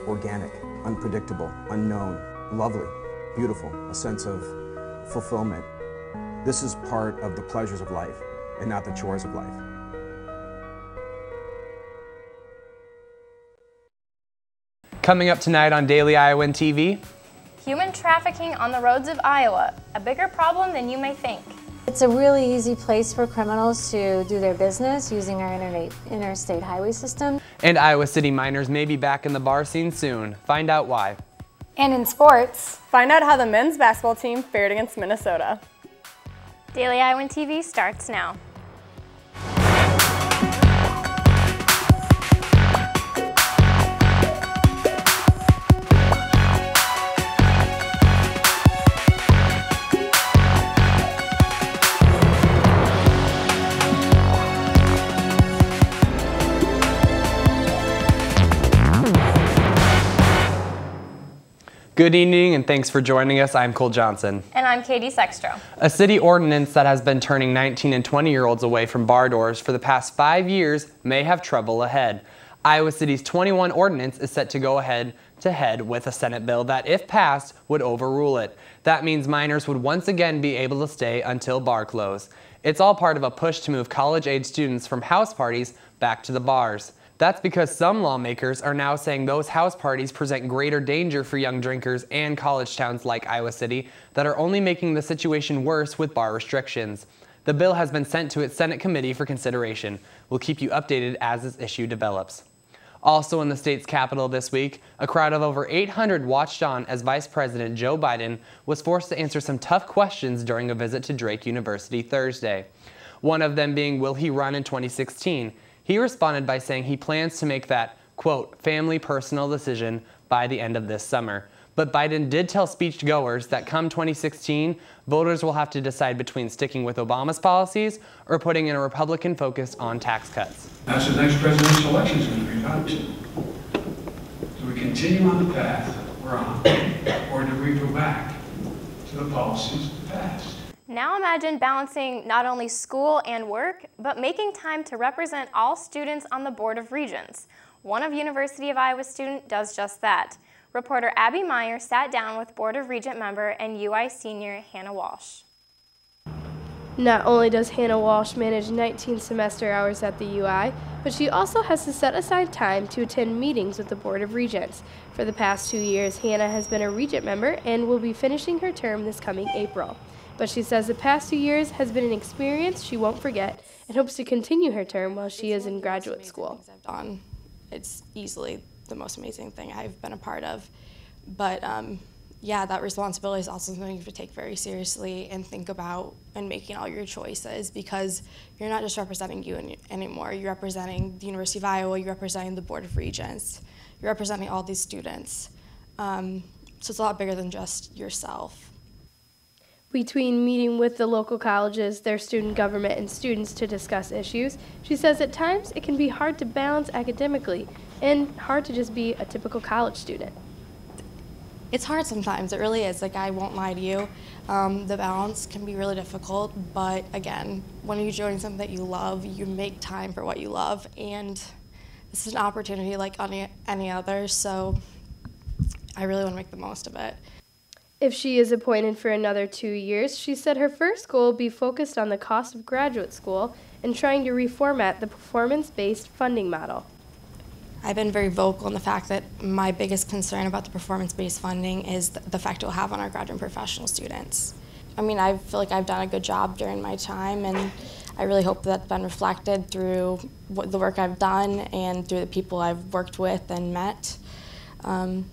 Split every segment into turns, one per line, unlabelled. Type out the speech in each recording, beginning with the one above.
organic, unpredictable, unknown, lovely, beautiful, a sense of fulfillment. This is part of the pleasures of life and not the chores of life.
Coming up tonight on Daily Iowan TV.
Human trafficking on the roads of Iowa, a bigger problem than you may think.
It's a really easy place for criminals to do their business using our interstate highway system.
And Iowa City minors may be back in the bar scene soon. Find out why.
And in sports,
find out how the men's basketball team fared against Minnesota.
Daily Iowan TV starts now.
Good evening and thanks for joining us. I'm Cole Johnson.
And I'm Katie Sextro.
A city ordinance that has been turning 19 and 20-year-olds away from bar doors for the past 5 years may have trouble ahead. Iowa City's 21 ordinance is set to go head-to-head with a Senate bill that, if passed, would overrule it. That means minors would once again be able to stay until bar close. It's all part of a push to move college-age students from house parties back to the bars. That's because some lawmakers are now saying those house parties present greater danger for young drinkers and college towns like Iowa City that are only making the situation worse with bar restrictions. The bill has been sent to its Senate committee for consideration. We'll keep you updated as this issue develops. Also in the state's capital this week, a crowd of over 800 watched on as Vice President Joe Biden was forced to answer some tough questions during a visit to Drake University Thursday. One of them being, will he run in 2016? He responded by saying he plans to make that, quote, family personal decision by the end of this summer. But Biden did tell speechgoers that come 2016, voters will have to decide between sticking with Obama's policies or putting in a Republican focus on tax cuts.
That's the next presidential election is going to be about too. Do we continue on the path we're on, or do we go back to the policies of the past?
Now imagine balancing not only school and work, but making time to represent all students on the Board of Regents. One of University of Iowa student does just that. Reporter Abby Meyer sat down with Board of Regent member and UI senior Hannah Walsh.
Not only does Hannah Walsh manage 19 semester hours at the UI, but she also has to set aside time to attend meetings with the Board of Regents. For the past 2 years, Hannah has been a Regent member and will be finishing her term this coming April. But she says the past 2 years has been an experience she won't forget and hopes to continue her term while she is in graduate school.
It's easily the most amazing thing I've been a part of. But yeah, that responsibility is also something you have to take very seriously and think about in making all your choices, because you're not just representing you anymore. You're representing the University of Iowa, you're representing the Board of Regents, you're representing all these students. So it's a lot bigger than just yourself.
Between meeting with the local colleges, their student government, and students to discuss issues, she says at times it can be hard to balance academically and hard to just be a typical college student.
It's hard sometimes, it really is. Like, I won't lie to you. The balance can be really difficult, but again, when you're doing something that you love, you make time for what you love, and this is an opportunity like any other, so I really want to make the most of it.
If she is appointed for another 2 years, she said her first goal will be focused on the cost of graduate school and trying to reformat the performance-based funding model.
I've been very vocal in the fact that my biggest concern about the performance-based funding is the effect it will have on our graduate and professional students. I mean, I feel like I've done a good job during my time, and I really hope that's been reflected through the work I've done and through the people I've worked with and met. But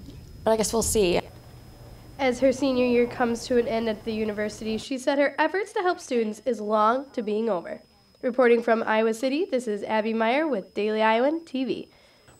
I guess we'll see.
As her senior year comes to an end at the university, she said her efforts to help students is long to being over. Reporting from Iowa City, this is Abby Meyer with Daily Iowan TV.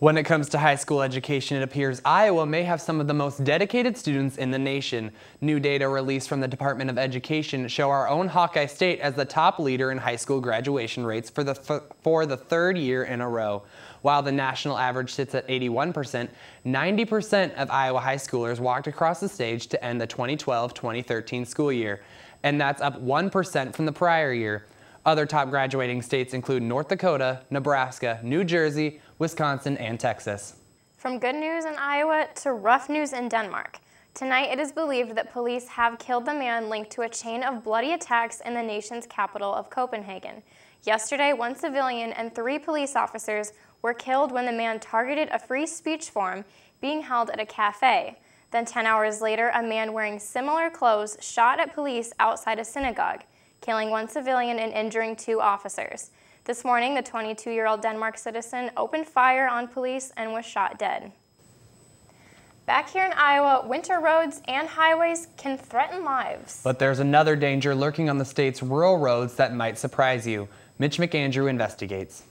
When it comes to high school education, it appears Iowa may have some of the most dedicated students in the nation. New data released from the Department of Education show our own Hawkeye State as the top leader in high school graduation rates for the third year in a row. While the national average sits at 81%, 90% of Iowa high schoolers walked across the stage to end the 2012-2013 school year, and that's up 1% from the prior year. Other top graduating states include North Dakota, Nebraska, New Jersey, Wisconsin, and Texas.
From good news in Iowa to rough news in Denmark. Tonight, it is believed that police have killed the man linked to a chain of bloody attacks in the nation's capital of Copenhagen. Yesterday, one civilian and 3 police officers were killed when the man targeted a free speech forum being held at a cafe. Then 10 hours later, a man wearing similar clothes shot at police outside a synagogue, killing 1 civilian and injuring 2 officers. This morning, the 22-year-old Denmark citizen opened fire on police and was shot dead. Back here in Iowa, winter roads and highways can threaten lives.
But there's another danger lurking on the state's rural roads that might surprise you. Mitch McAndrew investigates.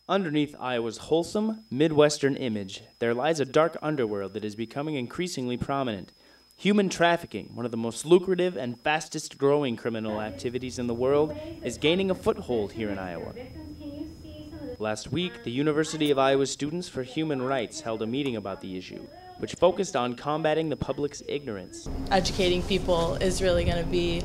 Underneath Iowa's wholesome, Midwestern image, there lies a dark underworld that is becoming increasingly prominent. Human trafficking, one of the most lucrative and fastest growing criminal activities in the world, is gaining a foothold here in Iowa. Last week, the University of Iowa Students for Human Rights held a meeting about the issue, which focused on combating the public's ignorance.
Educating people is really going to be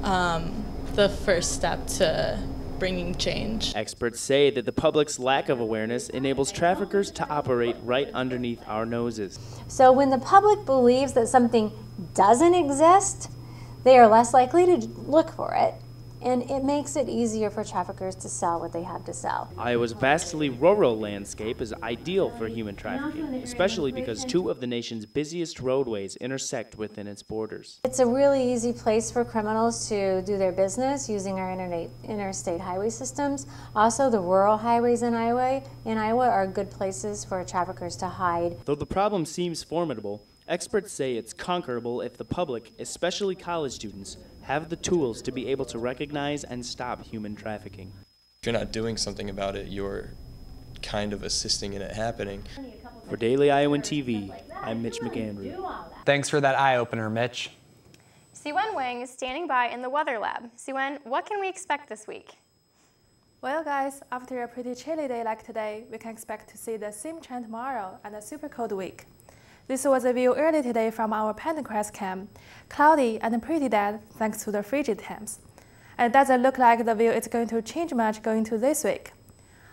the first step to bringing change.
Experts say that the public's lack of awareness enables traffickers to operate right underneath our noses.
So when the public believes that something doesn't exist, they are less likely to look for it, and it makes it easier for traffickers to sell what they have to sell.
Iowa's vastly rural landscape is ideal for human trafficking, especially because 2 of the nation's busiest roadways intersect within its borders.
It's a really easy place for criminals to do their business using our interstate highway systems. Also, the rural highways in Iowa are good places for traffickers to hide.
Though the problem seems formidable, experts say it's conquerable if the public, especially college students, have the tools to be able to recognize and stop human trafficking.
If you're not doing something about it, you're kind of assisting in it happening.
For Daily Iowan TV, I'm Mitch McAndrew.
Thanks for that eye-opener, Mitch.
Siwen Wang is standing by in the Weather Lab. Siwen, what can we expect this week?
Well guys, after a pretty chilly day like today, we can expect to see the same trend tomorrow and a super cold week. This was a view early today from our Pentecost camp. Cloudy and pretty dead thanks to the frigid temps. And it doesn't look like the view is going to change much going to this week.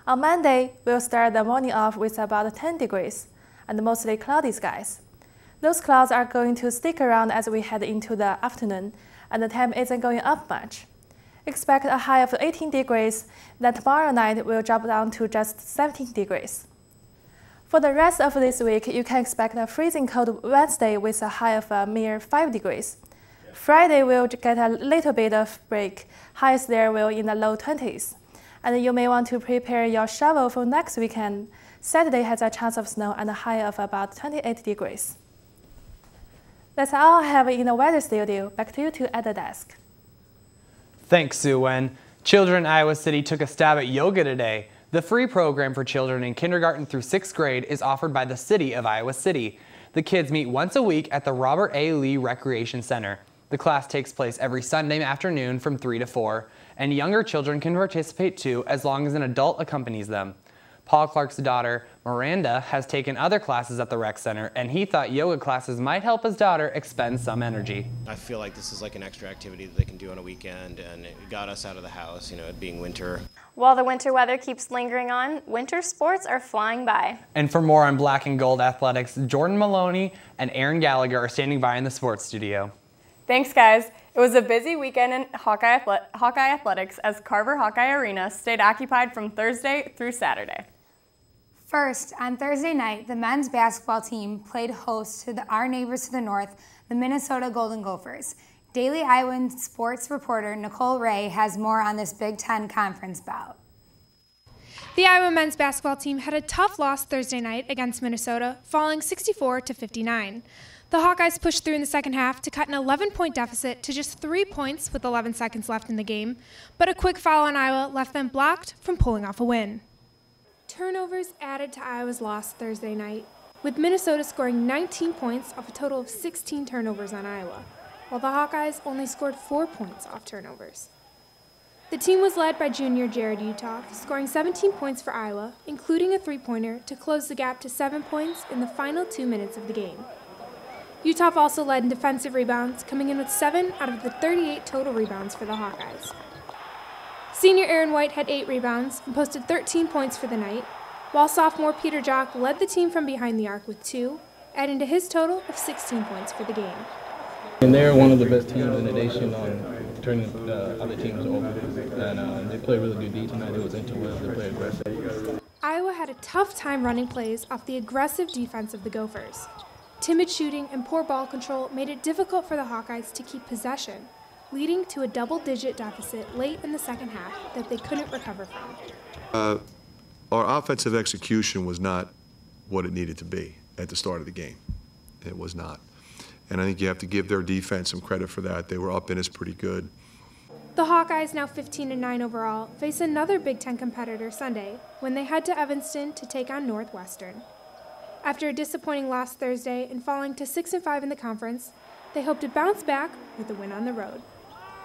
On Monday, we'll start the morning off with about 10 degrees and mostly cloudy skies. Those clouds are going to stick around as we head into the afternoon, and the temp isn't going up much. Expect a high of 18 degrees, then tomorrow night will drop down to just 17 degrees. For the rest of this week, you can expect a freezing cold Wednesday with a high of a mere 5 degrees. Friday will get a little bit of break, highs there will in the low 20s. And you may want to prepare your shovel for next weekend. Saturday has a chance of snow and a high of about 28 degrees. That's all I have in the weather studio. Back to you two at the desk.
Thanks, Siwen. Children in Iowa City took a stab at yoga today. The free program for children in kindergarten through 6th grade is offered by the city of Iowa City. The kids meet once a week at the Robert A. Lee Recreation Center. The class takes place every Sunday afternoon from 3 to 4, and younger children can participate too as long as an adult accompanies them. Paul Clark's daughter, Miranda, has taken other classes at the rec center, and he thought yoga classes might help his daughter expend some energy.
I feel like this is like an extra activity that they can do on a weekend, and it got us out of the house, you know, it being winter.
While the winter weather keeps lingering on, winter sports are flying by.
And for more on black and gold athletics, Jordan Maloney and Aaron Gallagher are standing by in the sports studio.
Thanks, guys. It was a busy weekend in Hawkeye Athletics as Carver Hawkeye Arena stayed occupied from Thursday through Saturday.
First, on Thursday night, the men's basketball team played host to our neighbors to the north, the Minnesota Golden Gophers. Daily Iowan sports reporter Nicole Ray has more on this Big Ten conference bout.
The Iowa men's basketball team had a tough loss Thursday night against Minnesota, falling 64-59. The Hawkeyes pushed through in the second half to cut an 11-point deficit to just 3 points with 11 seconds left in the game, but a quick foul on Iowa left them blocked from pulling off a win. Turnovers added to Iowa's loss Thursday night, with Minnesota scoring 19 points off a total of 16 turnovers on Iowa, while the Hawkeyes only scored 4 points off turnovers. The team was led by junior Jared Uthoff, scoring 17 points for Iowa, including a three-pointer to close the gap to 7 points in the final 2 minutes of the game. Uthoff also led in defensive rebounds, coming in with 7 out of the 38 total rebounds for the Hawkeyes. Senior Aaron White had 8 rebounds and posted 13 points for the night. while sophomore Peter Jock led the team from behind the arc with 2, adding to his total of 16 points for the game.
And they're one of the best teams in the nation on turning other teams over. And they played really good D tonight. It was interweb. They played aggressive.
Iowa had a tough time running plays off the aggressive defense of the Gophers. Timid shooting and poor ball control made it difficult for the Hawkeyes to keep possession, leading to a double-digit deficit late in the second half that they couldn't recover from.
Our offensive execution was not what it needed to be at the start of the game. It was not. And I think you have to give their defense some credit for that. They were up in us pretty good.
The Hawkeyes, now 15-9 overall, face another Big Ten competitor Sunday when they head to Evanston to take on Northwestern. After a disappointing loss Thursday and falling to 6-5 in the conference, they hope to bounce back with a win on the road.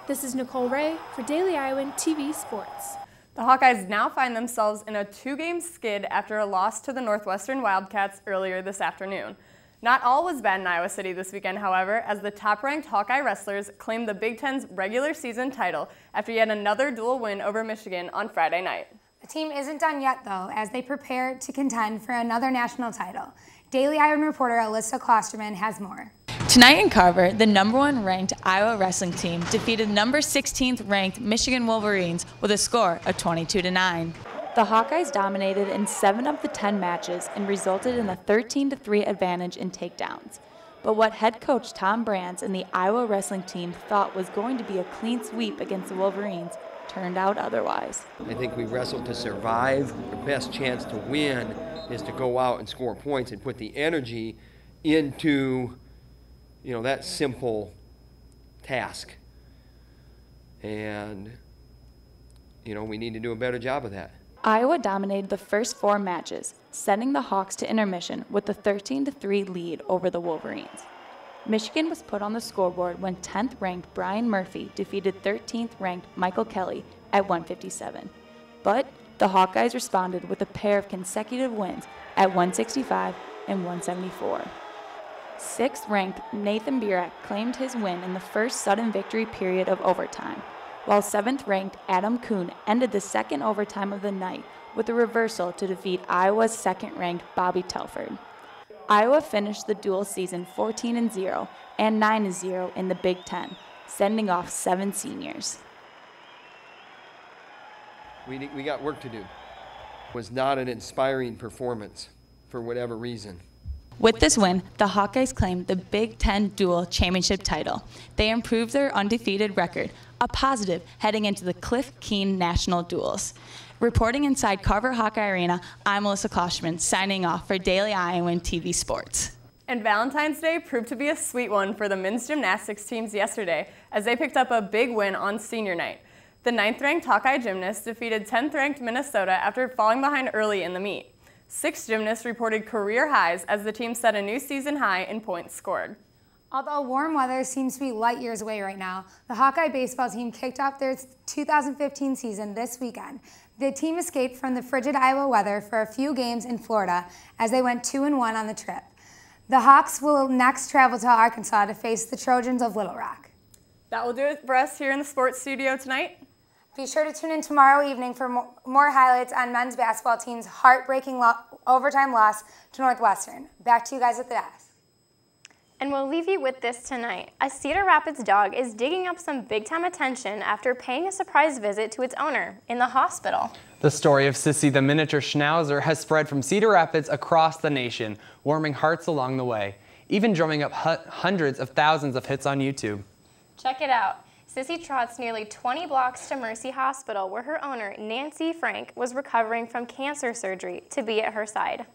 This is Nicole Ray for Daily Iowan TV Sports.
The Hawkeyes now find themselves in a 2-game skid after a loss to the Northwestern Wildcats earlier this afternoon. Not all was bad in Iowa City this weekend, however, as the top-ranked Hawkeye wrestlers claimed the Big Ten's regular season title after yet another dual win over Michigan on Friday night.
The team isn't done yet, though, as they prepare to contend for another national title. Daily Iowan reporter Alyssa Klosterman has more.
Tonight in Carver, the #1 ranked Iowa wrestling team defeated number 16th ranked Michigan Wolverines with a score of 22-9. The Hawkeyes dominated in 7 of the 10 matches and resulted in a 13-3 advantage in takedowns. But what head coach Tom Brands and the Iowa wrestling team thought was going to be a clean sweep against the Wolverines turned out otherwise.
I think we wrestled to survive. The best chance to win is to go out and score points and put the energy into, that simple task. And, we need to do a better job of that.
Iowa dominated the first 4 matches, sending the Hawks to intermission with a 13-3 lead over the Wolverines. Michigan was put on the scoreboard when 10th-ranked Brian Murphy defeated 13th-ranked Michael Kelly at 157. But the Hawkeyes responded with a pair of consecutive wins at 165 and 174. 6th-ranked Nathan Burek claimed his win in the first sudden victory period of overtime, while 7th-ranked Adam Kuhn ended the second overtime of the night with a reversal to defeat Iowa's 2nd-ranked Bobby Telford. Iowa finished the dual season 14-0 and 9-0 in the Big Ten, sending off 7 seniors.
We got work to do. It was not an inspiring performance for whatever reason.
With this win, the Hawkeyes claimed the Big Ten Dual Championship title. They improved their undefeated record, a positive heading into the Cliff Keen National Duels. Reporting inside Carver Hawkeye Arena, I'm Melissa Klosterman, signing off for Daily Iowan TV Sports.
And Valentine's Day proved to be a sweet one for the men's gymnastics teams yesterday, as they picked up a big win on senior night. The 9th-ranked Hawkeye gymnasts defeated 10th-ranked Minnesota after falling behind early in the meet. 6 gymnasts reported career highs as the team set a new season high in points scored.
Although warm weather seems to be light years away right now, the Hawkeye baseball team kicked off their 2015 season this weekend. The team escaped from the frigid Iowa weather for a few games in Florida as they went 2-1 on the trip. The Hawks will next travel to Arkansas to face the Trojans of Little Rock.
That will do it for us here in the sports studio tonight.
Be sure to tune in tomorrow evening for more highlights on men's basketball team's heartbreaking overtime loss to Northwestern. Back to you guys at the desk.
And we'll leave you with this tonight. A Cedar Rapids dog is digging up some big-time attention after paying a surprise visit to its owner in the hospital.
The story of Sissy the miniature schnauzer has spread from Cedar Rapids across the nation, warming hearts along the way, even drumming up hundreds of thousands of hits on YouTube.
Check it out. Sissy trots nearly 20 blocks to Mercy Hospital, where her owner, Nancy Frank, was recovering from cancer surgery to be at her side.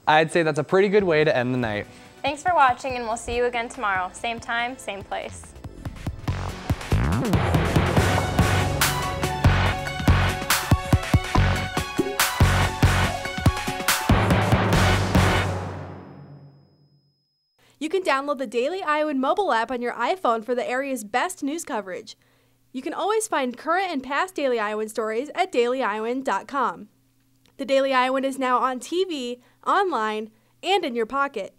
I'd say that's a pretty good way to end the night.
Thanks for watching, and we'll see you again tomorrow. Same time, same place.
You can download the Daily Iowan mobile app on your iPhone for the area's best news coverage. You can always find current and past Daily Iowan stories at dailyiowan.com. The Daily Iowan is now on TV, online, and in your pocket.